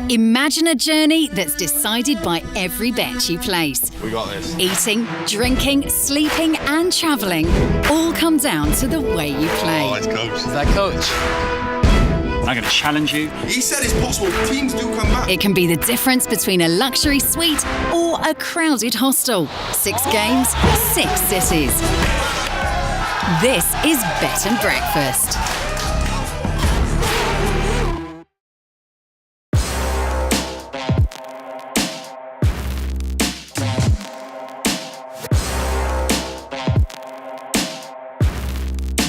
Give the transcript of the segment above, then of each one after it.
Imagine a journey that's decided by every bet you place. We got this. Eating, drinking, sleeping and travelling all come down to the way you play. Oh, it's Coach. Is that Coach? I'm going to challenge you. He said it's possible. Teams do come back. It can be the difference between a luxury suite or a crowded hostel. 6 games, 6 cities. This is Bet and Breakfast.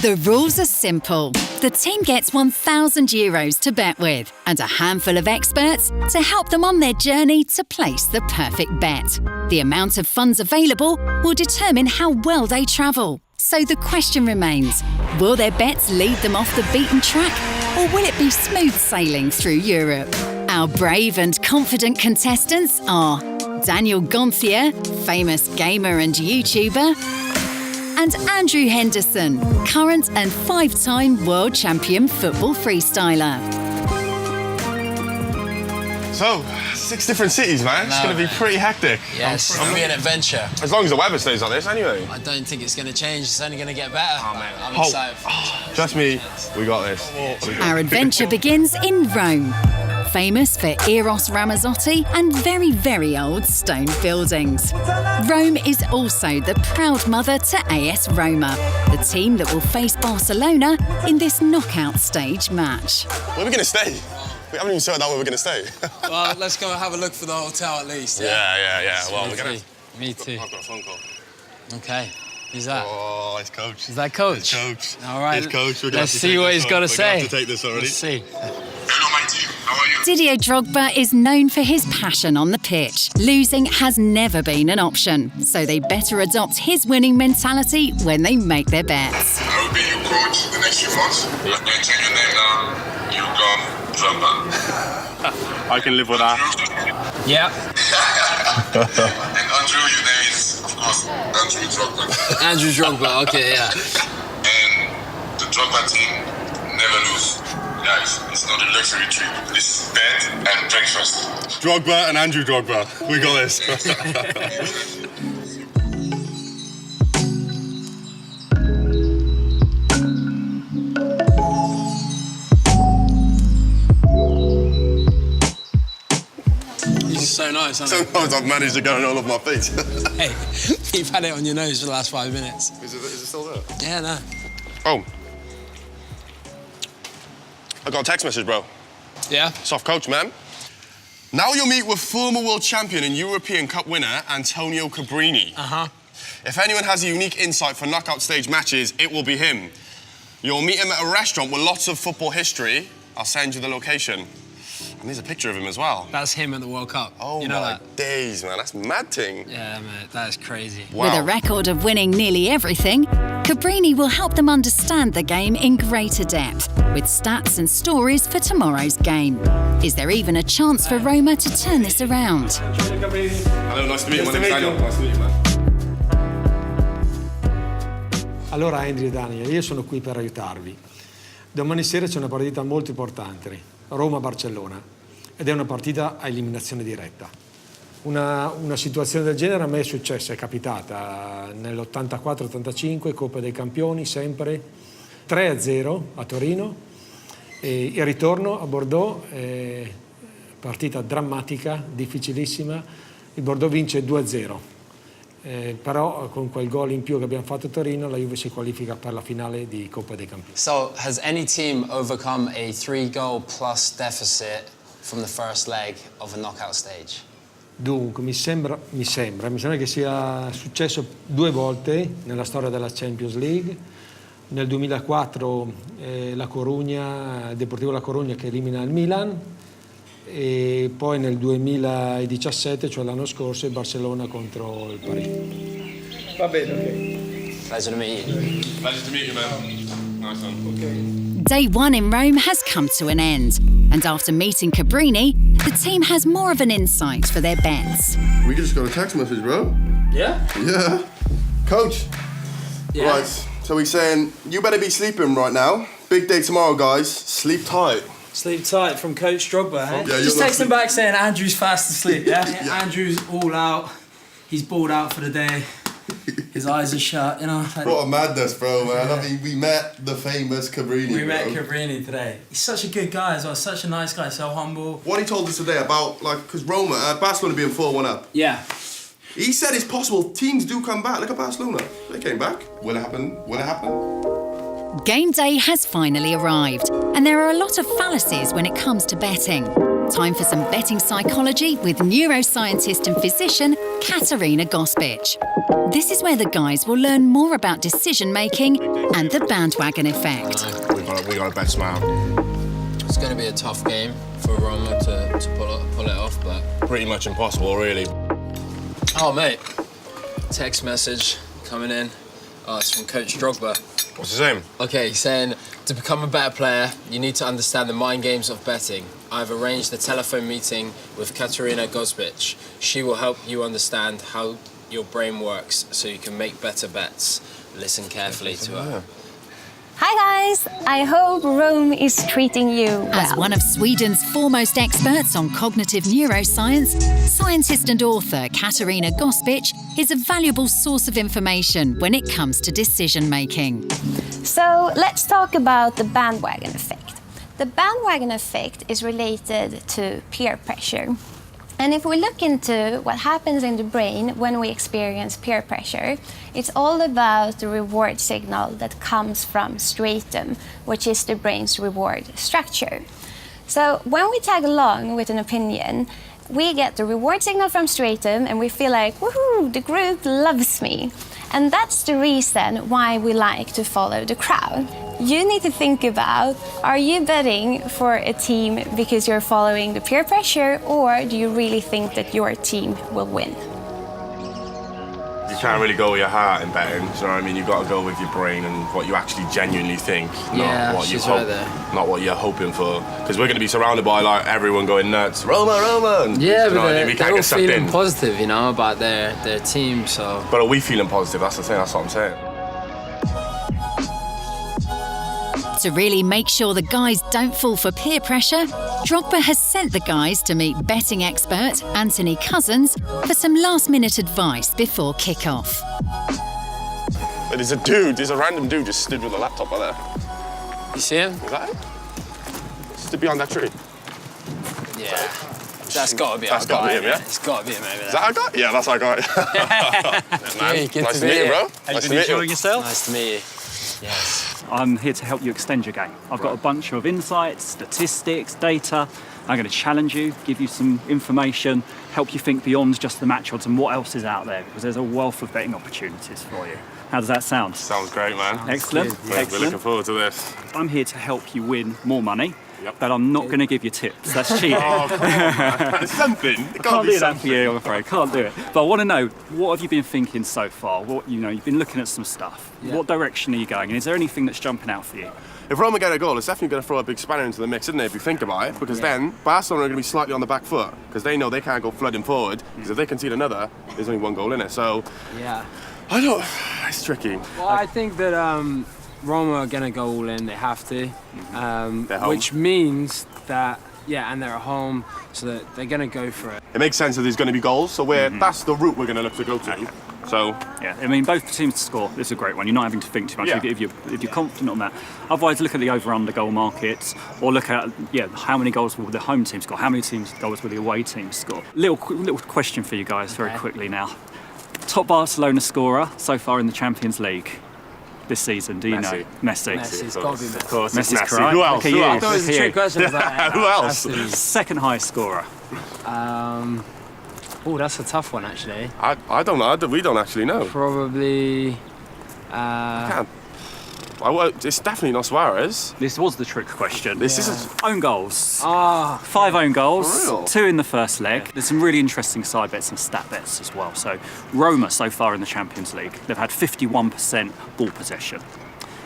The rules are simple. The team gets €1,000 to bet with and a handful of experts to help them on their journey to place the perfect bet. The amount of funds available will determine how well they travel. So the question remains, will their bets lead them off the beaten track or will it be smooth sailing through Europe? Our brave and confident contestants are Daniel Gonthier, famous gamer and YouTuber, and Andrew Henderson, current and 5-time world champion football freestyler. So, 6 different cities, man. It's going to be pretty hectic. Yes, it's going to be an adventure. As long as the weather stays like this, anyway. I don't think it's going to change. It's only going to get better. Oh, man. I'm excited. Trust me, we got this. Our adventure begins in Rome, famous for Eros Ramazzotti and very, very old stone buildings. Rome is also the proud mother to AS Roma, the team that will face Barcelona in this knockout stage match. Where are we going to stay? We haven't even sorted out where we're going to stay. Well, let's go and have a look for the hotel at least. Yeah. Well, we're going to... Me too. I've got a phone call. Okay. Who's that? Oh, it's Coach. Is that Coach? It's Coach. All right. It's Coach. Let's see what he's got to say. We're going to have to take this already. Let's see. Hello, my team. How are you? Didier Drogba is known for his passion on the pitch. Losing has never been an option, so they better adopt his winning mentality when they make their bets. I will be your coach the next few months. I'm going to tell your name now. You come Drogba. I can live with that. Yeah. And Andrew, your name is, of course, Andrew Drogba. Andrew Drogba, okay, yeah. And the Drogba team never lose. Guys, it's not a luxury trip. This is bed and breakfast. Drogba and Andrew Drogba. We got this. So nice, hasn't Sometimes I've managed to go all over my face. Hey, you've had it on your nose for the last 5 minutes. Is it still there? Yeah, no. Oh. I got a text message, bro. Yeah? Soft Coach, man. Now you'll meet with former world champion and European Cup winner, Antonio Cabrini. Uh-huh. If anyone has a unique insight for knockout stage matches, it will be him. You'll meet him at a restaurant with lots of football history. I'll send you the location. And there's a picture of him as well. That's him at the World Cup. Oh, you know my that? days, man. That's mad thing. Yeah, mate, that is crazy. Wow. With a record of winning nearly everything, Cabrini will help them understand the game in greater depth, with stats and stories for tomorrow's game. Is there even a chance for Roma to turn this around? Hello, nice to meet you. My name's Daniel. Nice to meet you, man. Allora, Andrew e Daniel, io sono qui per aiutarvi. Domani sera c'è una partita molto importante, Roma-Barcellona, ed è una partita a eliminazione diretta. Una situazione del genere a me è successa, è capitata nell'84-85, Coppa dei Campioni, sempre 3-0 a Torino, e il ritorno a Bordeaux, partita drammatica, difficilissima, il Bordeaux vince 2-0. Però con quel gol in più che abbiamo fatto a Torino la Juve si qualifica per la finale di Coppa dei Campioni. So, has any team overcome a 3-goal plus deficit from the first leg of a knockout stage? Dunque, mi sembra che sia successo 2 volte nella storia della Champions League. Nel 2004 il Deportivo La Corugna che elimina il Milan, e poi nel 2017, cioè l'anno scorso, il Barcellona contro il Parigi. Va bene, ok. Pleasure to meet you. Pleasure to meet you, man. Nice one. Okay. Day 1 in Rome has come to an end, and after meeting Cabrini, the team has more of an insight for their bets. We just got a text message, bro. Yeah? Yeah. Coach. Yeah. Right, so he's saying, you better be sleeping right now. Big day tomorrow, guys. Sleep tight. Sleep tight from Coach Drogba, eh? Yeah, Just text him back saying Andrew's fast asleep, yeah? Andrew's all out. He's balled out for the day. His eyes are shut, you know. Like, what a madness, bro, man. I mean, we met the famous Cabrini. We met Cabrini today. He's such a good guy as well, such a nice guy, so humble. What he told us today about, like, because Barcelona being 4-1 up. Yeah. He said it's possible teams do come back. Look at Barcelona. They came back. Will it happen? Will it happen? Game day has finally arrived, and there are a lot of fallacies when it comes to betting. Time for some betting psychology with neuroscientist and physician Katarina Gospic. This is where the guys will learn more about decision-making and the bandwagon effect. We got a bet smile. It's going to be a tough game for Roma to pull it off, but... Pretty much impossible, really. Oh, mate. Text message coming in. Oh, it's from Coach Drogba. What's his name? Okay, he's saying, to become a better player, you need to understand the mind games of betting. I've arranged a telephone meeting with Katarina Gospic. She will help you understand how your brain works so you can make better bets. Listen carefully to her. Hi guys, I hope Rome is treating you well. As one of Sweden's foremost experts on cognitive neuroscience, scientist and author Katarina Gospic is a valuable source of information when it comes to decision-making. So let's talk about the bandwagon effect. The bandwagon effect is related to peer pressure. And if we look into what happens in the brain when we experience peer pressure, it's all about the reward signal that comes from striatum, which is the brain's reward structure. So when we tag along with an opinion, we get the reward signal from striatum and we feel like, woohoo, the group loves me. And that's the reason why we like to follow the crowd. You need to think about, are you betting for a team because you're following the peer pressure, or do you really think that your team will win? You can't really go with your heart in betting, do you know what I mean? You've got to go with your brain and what you actually genuinely think, Yeah, not what you she's hope, right there. not what you're hoping for. Because we're going to be surrounded by like everyone going nuts, Roma, and, Yeah, you know but what I mean? We they're can't all get sucked feeling in. positive, you know, about their team, so... But are we feeling positive? That's the thing. That's what I'm saying. To really make sure the guys don't fall for peer pressure, Drogba has sent the guys to meet betting expert Anthony Cousins for some last-minute advice before kick-off. But there's a random dude just stood with a laptop right there. You see him? Is that him? Stood behind that tree. Yeah. That's got to be That's gotta be him, yeah? It's got to be him, maybe. Is that our guy? Yeah, that's our guy. Man, Good nice to to meet you, meet bro. you. Have Nice you to been meet enjoying you. yourself? Nice to meet you. Yes. I'm here to help you extend your game. I've got a bunch of insights, statistics, data. I'm going to challenge you, give you some information, help you think beyond just the match odds and what else is out there, because there's a wealth of betting opportunities for you. How does that sound? Sounds great, man. Excellent. good, We're Excellent. looking forward to this. I'm here to help you win more money, Yep. but I'm not going to give you tips. That's cheating. Oh, come on, man. Something. It Can't be do that for something. you, I'm afraid. Can't do it. But I want to know, what have you been thinking so far? You've been looking at some stuff. Yeah. What direction are you going? And is there anything that's jumping out for you? If Roma get a goal, it's definitely going to throw a big spanner into the mix, isn't it, if you think about it? Because then Barcelona are going to be slightly on the back foot because they know they can't go flooding forward because if they concede another, there's only one goal in it. So, Yeah. I don't... It's tricky. Well, I think that Roma are going to go all in. They have to. They're home. Which means that, and they're at home, so that they're going to go for it. It makes sense that there's going to be goals, so that's the route we're going to look to go to. Okay. So, Yeah, I mean, both teams to score. This is a great one. You're not having to think too much Yeah. if you're confident on that. Otherwise, look at the over-under goal markets, or look at how many goals will the home team score, how many goals will the away team score. Little question for you guys very quickly now. Top Barcelona scorer so far in the Champions League this season. Do you know? Messi. It's got to be of course, it's Messi's Messi. correct. Who else? Look at Who you. I else? thought it was a trick question. I was like, Who else? has to be. Second highest scorer. Oh, that's a tough one, actually. I don't know. We don't actually know. Probably. It's definitely not Suarez. This was the trick question. This is... Own goals. 5 own goals, For real? 2 in the first leg. There's some really interesting side bets and stat bets as well. So Roma so far in the Champions League, they've had 51% ball possession.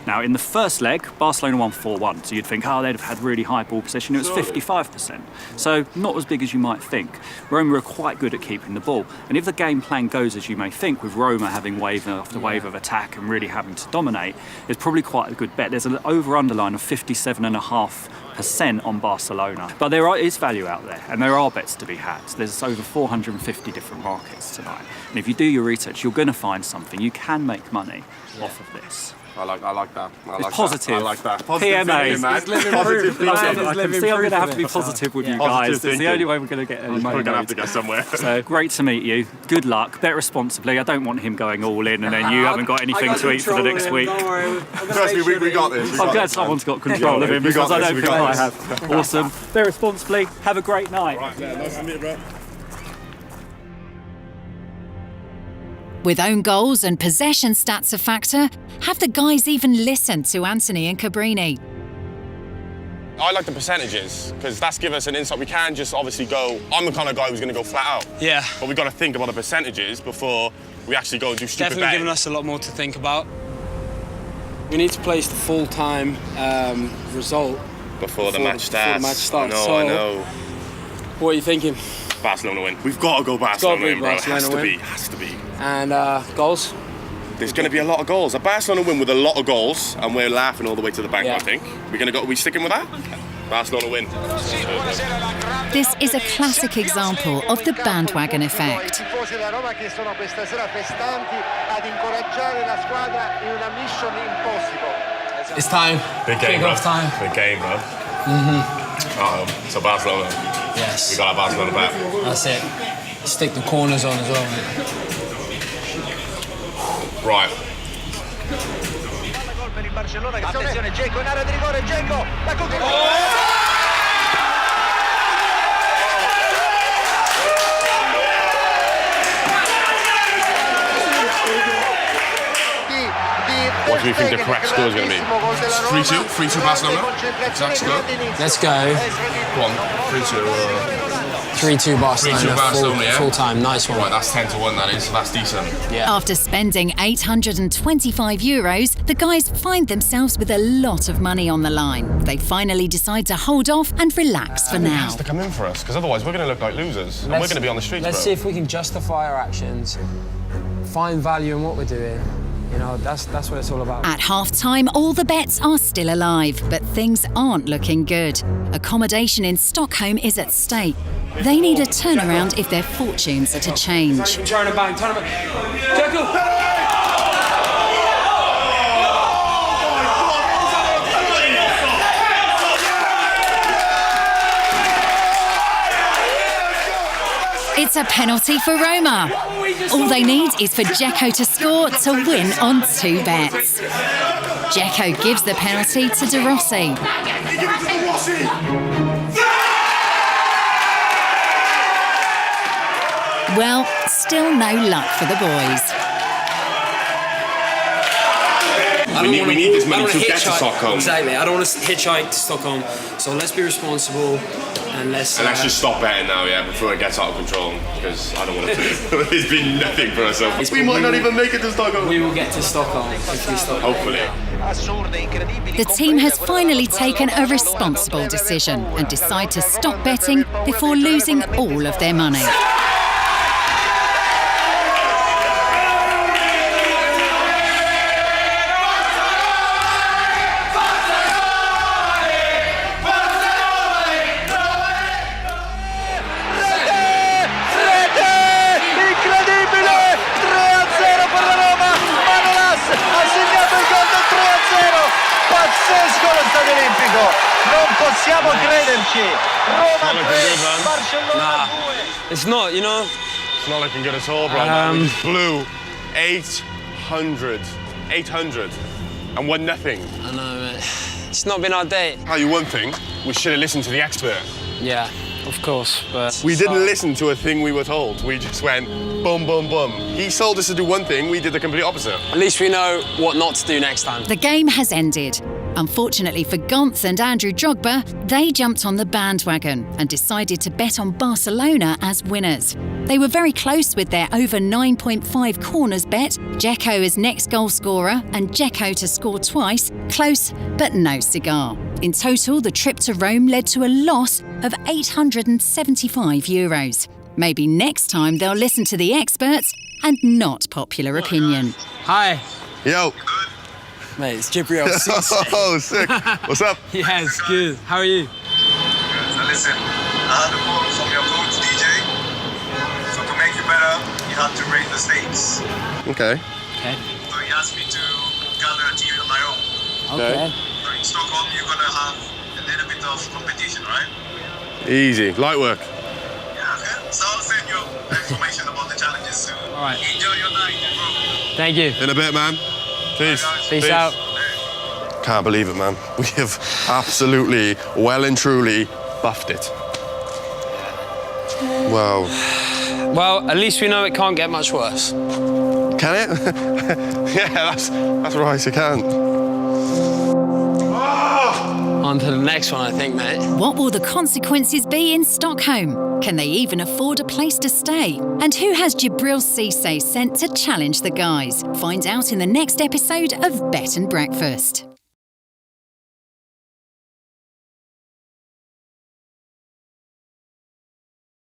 Now in the first leg, Barcelona won 4-1, so you'd think, they'd have had really high ball possession. It was 55%, so not as big as you might think. Roma are quite good at keeping the ball, and if the game plan goes as you may think, with Roma having wave after wave of attack and really having to dominate, it's probably quite a good bet. There's an over-underline of 57.5 8% on Barcelona. But there is value out there, and there are bets to be had. There's over 450 different markets tonight. And if you do your research, you're going to find something. You can make money off of this. I like that. It's positive. I like that. Positive PMA. thinking, man. Positive thinking. I can living see I'm going to proof have of to be it. positive with you Positive guys. It's the thinking. only way we're going to get any money. We're going to have to go somewhere. So great to meet you. Good luck. Bet responsibly. I don't want him going all in and then you haven't got anything to eat for the next week. Don't worry. Trust me, we got this. I'm glad someone's got control of him because I don't think I have. Awesome. Bet responsibly. Have a great night. Right, yeah, nice to meet you, bro. With own goals and possession stats a factor, have the guys even listened to Anthony and Cabrini? I like the percentages because that's give us an insight. We can just obviously go, I'm the kind of guy who's going to go flat out. Yeah. But we've got to think about the percentages before we actually go and do stupid Definitely betting. giving us a lot more to think about. We need to place the full-time result Before the match starts. I know. What are you thinking? Barcelona win. We've got to go Barcelona win, bro. It has to be. And goals? There's going to be a lot of goals. A Barcelona win with a lot of goals, and we're laughing all the way to the bank, Yeah. I think. Are we sticking with that? Barcelona win. This is a classic example of the bandwagon effect. It's time. Big game, bro. Kick-off time. Big game, bro. So Barcelona. Yes. We got our Barcelona back. That's it. Stick the corners on as well, mate. Right. Attenzione, Dzeko in area di rigore, Dzeko, la What do you think the correct score is going to be? 3-2? 3-2 Barcelona? Exact score? Let's go. Go on. 3-2. 3-2 Barcelona. 3-2 Barcelona, yeah? Full time. Nice one. Right, that's 10-1, that is, so that's decent. Yeah. After spending €825, the guys find themselves with a lot of money on the line. They finally decide to hold off and relax for It now. has to come in for us, because otherwise we're going to look like losers. And we're going to be on the streets, Let's bro. see if we can justify our actions, find value in what we're doing. You know, that's what it's all about. At half-time, all the bets are still alive, but things aren't looking good. Accommodation in Stockholm is at stake. They need a turnaround if their fortunes are to change. Turn it back. Dzeko! It's a penalty for Roma. All they need is for Dzeko to score to win on 2 bets. Dzeko gives the penalty to De Rossi. Well, still no luck for the boys. We need this money to get to Stockholm. Exactly. I don't want to hitchhike to Stockholm. So let's be responsible and let's just stop betting now, yeah, before it gets out of control, because I don't want it to. It's been nothing for ourselves. We might not even make it to Stockholm. We will get to Stockholm if we stop. Hopefully. The team has finally taken a responsible decision and decide to stop betting before losing all of their money. Non possiamo crederci. Roma 3, Barcellona 2. It's not, you know. It's not looking good at all, bro. We just blew 800 and won nothing. I know, mate. It's not been our day. Tell you one thing, we should have listened to the expert. Yeah, of course, but... We didn't listen to a thing we were told. We just went, boom, boom, boom. He told us to do one thing, we did the complete opposite. At least we know what not to do next time. The game has ended. Unfortunately for Gaunt and Andrew Drogba, they jumped on the bandwagon and decided to bet on Barcelona as winners. They were very close with their over 9.5 corners bet, Dzeko as next goal scorer and Dzeko to score twice, close but no cigar. In total, the trip to Rome led to a loss of €875. Maybe next time they'll listen to the experts and not popular opinion. Hi. Yo. Mate, it's Djibril. Oh, sick. What's up? Yeah, it's good. How are you? So listen, I had a call from your coach, DJ. So to make you better, you have to raise the stakes. Okay. Okay. So he asked me to gather a team on my own. Okay. So in Stockholm, you're going to have a little bit of competition, right? Easy. Light work. Yeah, okay. So I'll send you information about the challenges soon. All right. Enjoy your night, bro. Thank you. In a bit, man. Peace. Peace out. Can't believe it, man. We have absolutely, well and truly buffed it. Wow. Well, at least we know it can't get much worse. Can it? Yeah, that's right, it can. On to the next one, I think, mate. What will the consequences be in Stockholm? Can they even afford a place to stay? And who has Djibril Cissè sent to challenge the guys? Find out in the next episode of Bet and Breakfast.